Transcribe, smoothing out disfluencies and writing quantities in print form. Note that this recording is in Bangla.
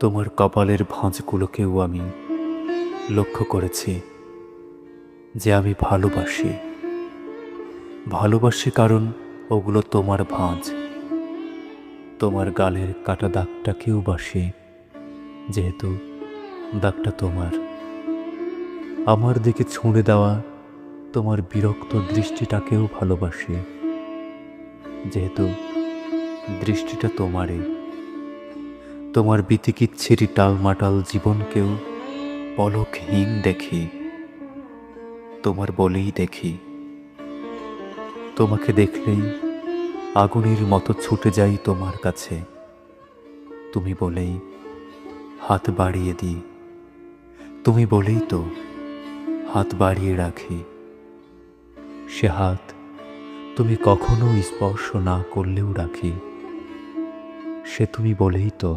তোমার কপালের ভাঁজগুলোকেও আমি লক্ষ্য করেছি যে আমি ভালোবাসি। ভালোবাসি কারণ ওগুলো তোমার ভাঁজ। তোমার গালের কাটা দাগটাকেও বাসি, যেহেতু দাগটা তোমার। আমার দিকে ছুঁড়ে দেওয়া তোমার বিরক্ত দৃষ্টিটাকেও ভালোবাসি, যেহেতু দৃষ্টিটা তোমারই। তোমার বিতিকিচ্ছিরি টালমাটাল জীবনকেও পলকহীন দেখি, তোমার বলেই দেখি। তোমাকে দেখলেই আগুনের মতো ছুটে যাই তোমার কাছে, তুমি বলেই হাত বাড়িয়ে দিই। তুমি বলেই তো হাত বাড়িয়ে রাখি। সে হাত তুমি কখনো স্পর্শ না করলেও রাখি। সে তুমি বলেই তো